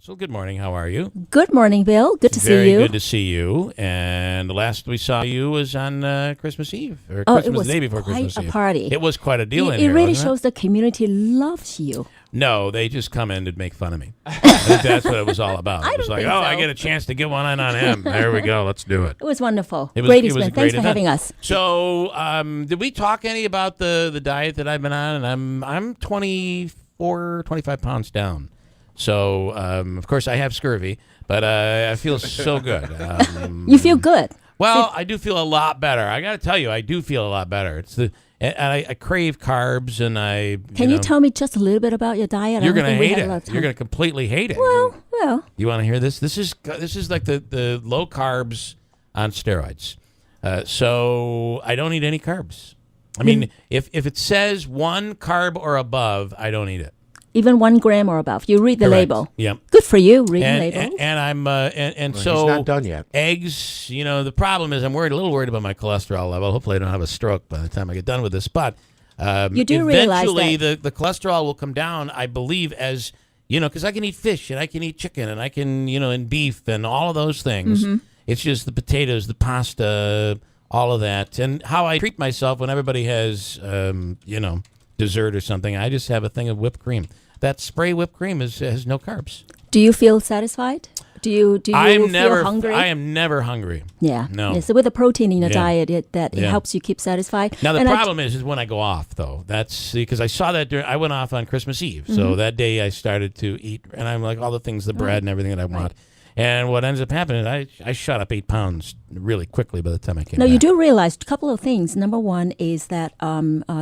So good morning. How are you? Good morning, Bill. Good to see you. Very good to see you. And the last we saw you was on Christmas Eve, or Oh, Christmas it was the day before Christmas quite a Eve. party. It was quite a deal in It here, really wasn't shows the community loves you. No, they just come in to make fun of me. I think that's what it was all about. It was like, think oh, so. I get a chance to get one in on him. There we go. Let's do it. It was wonderful. It was Great a event. great Thanks for event. having us. So, did we talk any about the diet that I've been on? And I'm 25 pounds down. So, of course, I have scurvy, but I feel so good. You feel good. Well, I do feel a lot better. I got to tell you, I do feel a lot better. And I crave carbs, and Can you tell me just a little bit about your diet? You're going to hate it. You're going to completely hate it. Well. You want to hear this? This is like the low carbs on steroids. So I don't eat any carbs. I mean, if it says 1 carb or above, I don't eat it. Even 1 gram or above. You read the Correct. label. Yep. Good for you, reading labels. And I'm and Well, so he's not done yet. Eggs. The problem is I'm a little worried about my cholesterol level. Hopefully, I don't have a stroke by the time I get done with this. But you do realize eventually that the cholesterol will come down. I believe as because I can eat fish and I can eat chicken and I can and beef and all of those things. Mm-hmm. It's just the potatoes, the pasta, all of that, and how I treat myself when everybody has dessert or something. I just have a thing of whipped cream. That spray whipped cream has no carbs. Do you feel satisfied? Do you feel hungry? I am never hungry. Yeah. No. Yeah, so with the protein in your diet, it helps you keep satisfied. Now, the problem is when I go off, though. That's because I saw that I went off on Christmas Eve. So that day I started to eat, and I'm like all the things, the bread and everything that I want. And what ends up happening is I shot up 8 pounds really quickly by the time I came back. You do realize a couple of things. Number one is that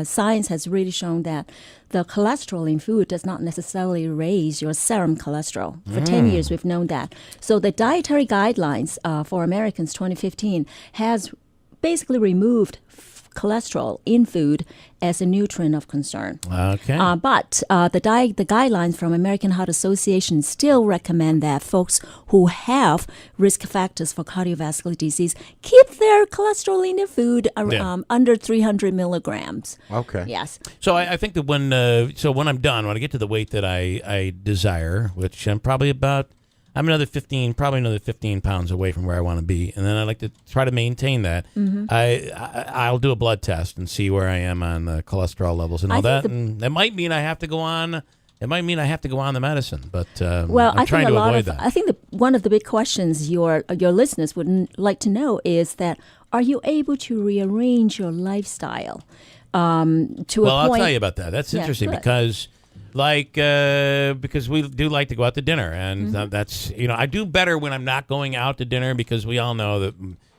science has really shown that the cholesterol in food does not necessarily raise your serum cholesterol. For 10 years, we've known that. So the dietary guidelines for Americans 2015 has basically removed cholesterol in food as a nutrient of concern. Okay. But the guidelines from American Heart Association still recommend that folks who have risk factors for cardiovascular disease keep their cholesterol in their food under 300 milligrams. Okay. Yes. So I think that when I'm done, when I get to the weight that I desire, which I'm probably I'm another 15 pounds away from where I want to be, and then I like to try to maintain that. I'll do a blood test and see where I am on the cholesterol levels and all that. And it might mean I have to go on. It might mean I have to go on the medicine, but I'm trying to avoid that. I think one of the big questions your listeners would like to know is that are you able to rearrange your lifestyle to a point? Well, I'll tell you about that. That's interesting good. because we do like to go out to dinner, and that's I do better when I'm not going out to dinner because we all know that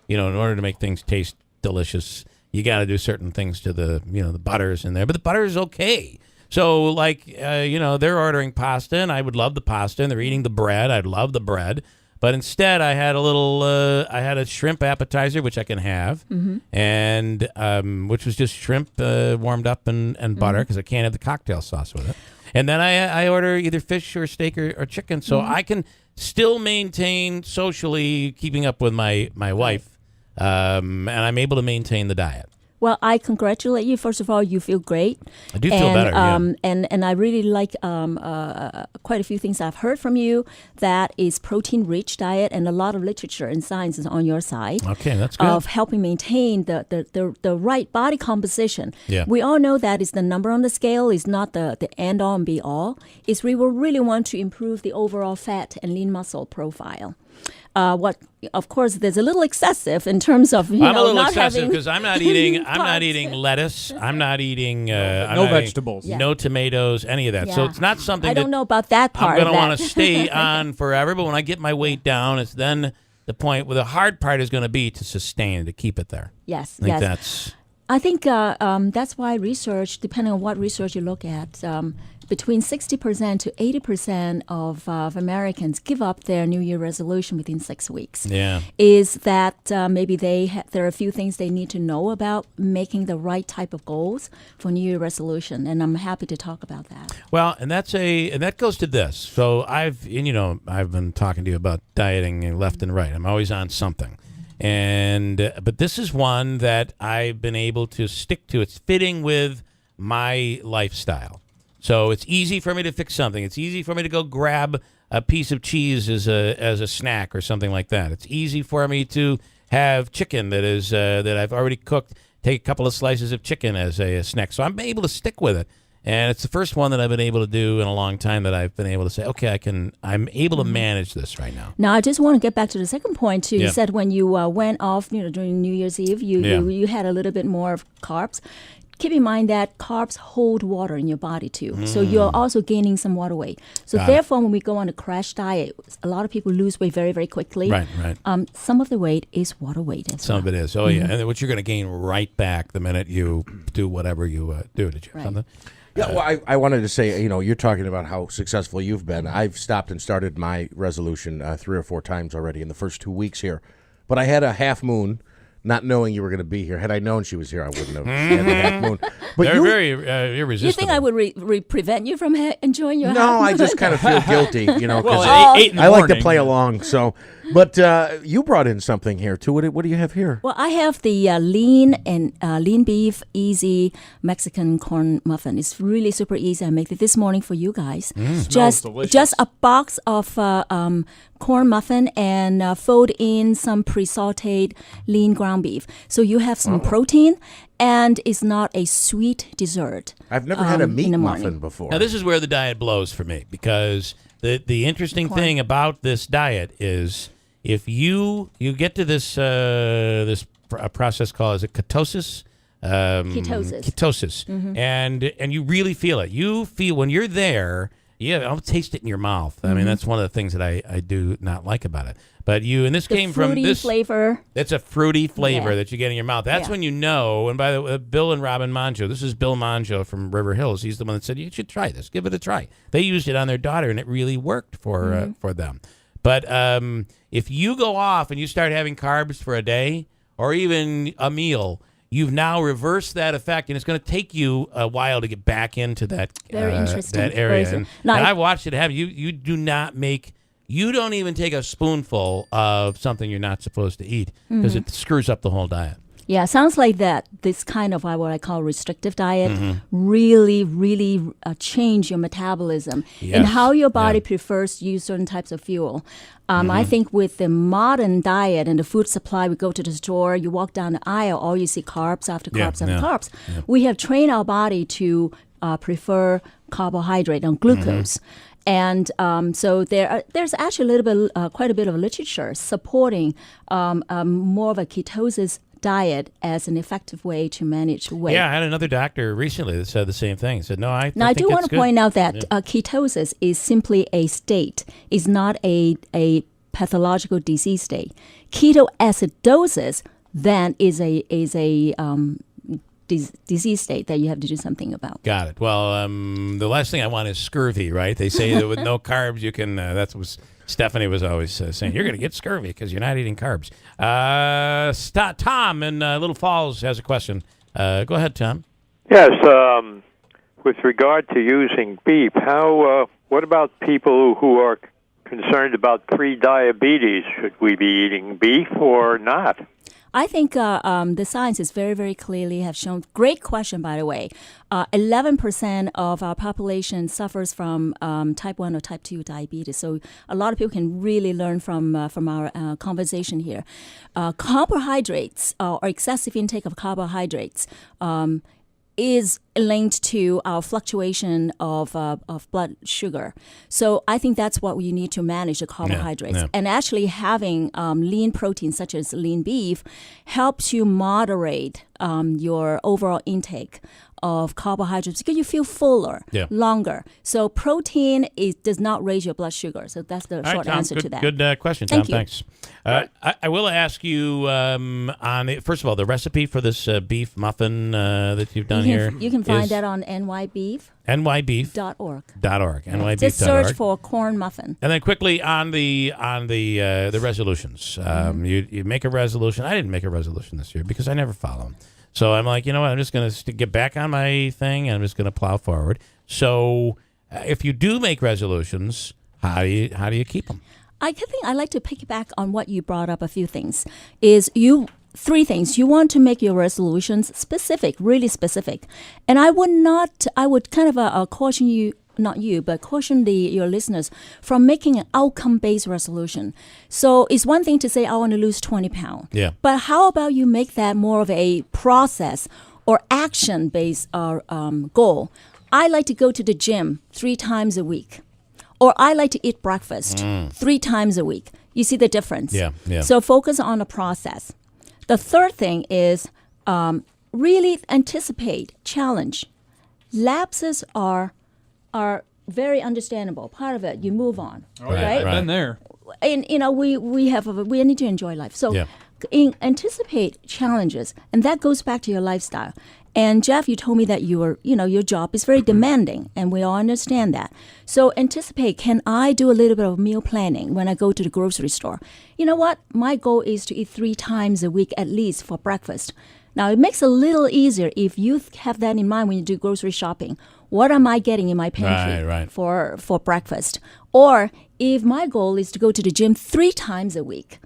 in order to make things taste delicious, you got to do certain things to the the butters in there. But the butter is okay. So they're ordering pasta, and I would love the pasta, and they're eating the bread. I'd love the bread. But instead, I had a shrimp appetizer, which I can have, and which was just shrimp warmed up and butter because I can't have the cocktail sauce with it. And then I order either fish or steak or chicken, so I can still maintain socially keeping up with my wife, and I'm able to maintain the diet. Well, I congratulate you. First of all, you feel great. I do feel better, And I really like quite a few things I've heard from you. That is protein-rich diet, and a lot of literature and science is on your side. Okay, that's good. Of helping maintain the right body composition. Yeah. We all know that is the number on the scale is not the end-all and be-all. Is we will really want to improve the overall fat and lean muscle profile. Of course, there's a little excessive in terms of I'm a little not excessive having because I'm not eating lettuce. I'm not eating no vegetables, no tomatoes, any of that. So it's not something I don't know about that part. I'm going to want to stay on forever. But when I get my weight down, it's then the point where the hard part is going to be to sustain, to keep it there. Yes, I think that's why research, depending on what research you look at, between 60% to 80% of Americans give up their New Year resolution within 6 weeks. Yeah. Is that maybe there are a few things they need to know about making the right type of goals for New Year resolution, and I'm happy to talk about that. Well, and that goes to this. So I've been talking to you about dieting left and right. I'm always on something. But this is one that I've been able to stick to. It's fitting with my lifestyle. So it's easy for me to fix something. It's easy for me to go grab a piece of cheese as a snack or something like that. It's easy for me to have chicken that I've already cooked. Take a couple of slices of chicken as a snack. So I'm able to stick with it. And it's the first one that I've been able to do in a long time that I've been able to say, okay, I'm able to manage this right now. Now, I just want to get back to the second point, too. Yeah. You said when you went off, during New Year's Eve, you had a little bit more of carbs. Keep in mind that carbs hold water in your body, too. So you're also gaining some water weight. So therefore, when we go on a crash diet, a lot of people lose weight very, very quickly. Right. Some of the weight is water weight as Some of it is. Oh, yeah. And what you're going to gain right back the minute you do whatever you do. Did you have something? Yeah, well, I wanted to say, you're talking about how successful you've been. I've stopped and started my resolution 3 or 4 times already in the first 2 weeks here. But I had a half moon, not knowing you were going to be here. Had I known she was here, I wouldn't have had the half moon. But They're very irresistible. You think I would prevent you from enjoying your No, half moon? I just kind of feel guilty, because Well, 8 in the I like to morning. play along. So, but you brought in something here too. What do you have here? Well, I have the lean beef easy Mexican corn muffin. It's really super easy. I made it this morning for you guys. Just delicious. a box of corn muffin and fold in some pre-sauteed lean ground beef. So you have some protein, and it's not a sweet dessert. I've never had a in meat the morning. muffin before. Now, this is where the diet blows for me, because the interesting thing about this diet is if you get to this process called, is it ketosis? Ketosis. And you really feel it. You feel when you're there, I'll taste it in your mouth. I mean, that's one of the things that I do not like about it. But and this came from this flavor. It's a fruity flavor Yeah. that you get in your mouth. That's when you know. And by the way, Bill and Robin Manjo, this is Bill Manjo from River Hills. He's the one that said, you should try this. Give it a try. They used it on their daughter, and it really worked for them. But if you go off and you start having carbs for a day or even a meal, you've now reversed that effect, and it's going to take you a while to get back into that Very interesting. that area. Very And, Now, and I've watched it happen. You do not make. You don't even take a spoonful of something you're not supposed to eat because it screws up the whole diet. Yeah, sounds like that. This kind of what I call restrictive diet really, really change your metabolism and Yes. how your body Yeah. prefers to use certain types of fuel. I think with the modern diet and the food supply, we go to the store, you walk down the aisle, all you see carbs after carbs after carbs. We have trained our body to prefer carbohydrate and glucose. And so there's actually quite a bit of literature supporting more of a ketosis diet as an effective way to manage weight. Yeah, I had another doctor recently that said the same thing. He said, no, I Now, I think do want it's to good. point out that ketosis is simply a state. It's not a pathological disease state. Ketoacidosis then is a disease state that you have to do something about. Got it. Well, the last thing I want is scurvy, right? They say that with no carbs, you can, that's what Stephanie was always saying. You're going to get scurvy because you're not eating carbs. Tom in Little Falls has a question. Go ahead, Tom. Yes, with regard to using beef, what about people who are concerned about pre-diabetes? Should we be eating beef or not? I think the science is very, very clearly have shown. Great question, by the way. 11% of our population suffers from type 1 or type 2 diabetes. So a lot of people can really learn from our conversation here. Carbohydrates or excessive intake of carbohydrates is linked to our fluctuation of blood sugar. So I think that's what we need to manage the carbohydrates. Yeah. And actually having lean proteins such as lean beef helps you moderate your overall intake of carbohydrates because you feel fuller longer. So protein does not raise your blood sugar. So that's the short Tom, answer to that. Good question, Tom. Thank you. Thanks. I will ask you first of all, the recipe for this beef muffin that you've done here. You can find is that on nybeef.org. nybeef.org. nybeef.org. Just search for corn muffin. And then quickly on the resolutions. You make a resolution. I didn't make a resolution this year because I never follow them. So I'm like, you know what? I'm just going to get back on my thing, and I'm just going to plow forward. So if you do make resolutions, how do you keep them? I think I like to piggyback on what you brought up. A few things is you three things. You want to make your resolutions specific, really specific. And I would kind of caution you, not you, but caution your listeners from making an outcome-based resolution. So it's one thing to say, I want to lose 20 pounds. Yeah. But how about you make that more of a process or action-based goal? I like to go to the gym 3 times a week. Or I like to eat breakfast 3 times a week. You see the difference? Yeah, yeah. So focus on the process. The third thing is really anticipate challenge. Lapses are very understandable. Part of it, you move on. Right. Been there. And we need to enjoy life. So Yeah. anticipate challenges, and that goes back to your lifestyle. And Jeff, you told me that your job is very demanding, and we all understand that. So anticipate, can I do a little bit of meal planning when I go to the grocery store? You know what? My goal is to eat 3 times a week at least for breakfast. Now, it makes it a little easier if you have that in mind when you do grocery shopping. What am I getting in my pantry Right. for breakfast? Or if my goal is to go to the gym 3 times a week,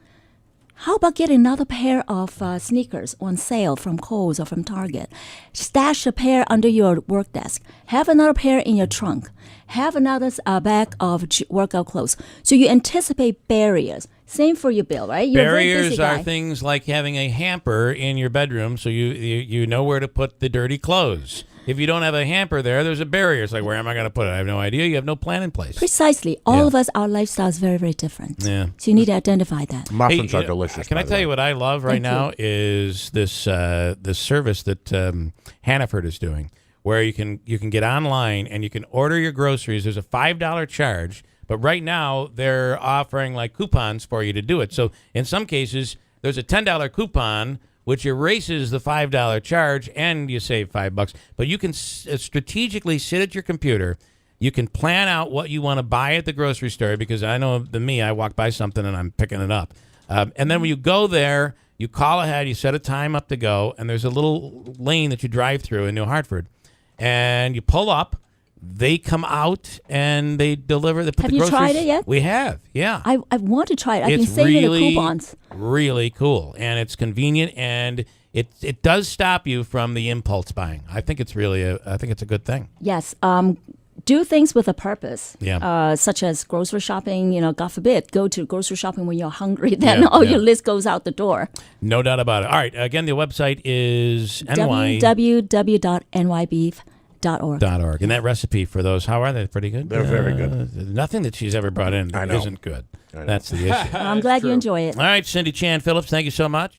how about getting another pair of sneakers on sale from Kohl's or from Target? Stash a pair under your work desk. Have another pair in your trunk. Have another bag of workout clothes. So you anticipate barriers. Same for your bill, right? You're a very busy Barriers guy. are things like having a hamper in your bedroom so you know where to put the dirty clothes. If you don't have a hamper there, there's a barrier. It's like, where am I going to put it? I have no idea. You have no plan in place. Precisely. All of us, our lifestyle is very, very different. Yeah. So you need to identify that. Muffins Hey, are delicious. Can by I the tell way. you what I love right Thank now is this service that Hannaford is doing, where you can get online and you can order your groceries. There's a $5 charge, but right now they're offering like coupons for you to do it. So in some cases, there's a $10 coupon which erases the $5 charge, and you save $5. But you can strategically sit at your computer. You can plan out what you want to buy at the grocery store, because I know I walk by something and I'm picking it up. And then when you go there, you call ahead, you set a time up to go, and there's a little lane that you drive through in New Hartford. And you pull up, they come out, and they deliver. They put Have the you groceries. tried it yet? We have, yeah. I want to try it. I've been It's saving the really, coupons. really cool, and it's convenient, and it does stop you from the impulse buying. I think it's a good thing. Yes. Do things with a purpose. Yeah. Such as grocery shopping. God forbid, go to grocery shopping when you're hungry. Then Yeah, all yeah. your list goes out the door. No doubt about it. All right, again, the website is www.nybeef.org. .org. And that recipe for those, how are they? Pretty good? They're very good. Nothing that she's ever brought in I know. isn't good. I know. That's the issue. I'm glad you enjoy it. All right, Cindy Chan Phillips, thank you so much.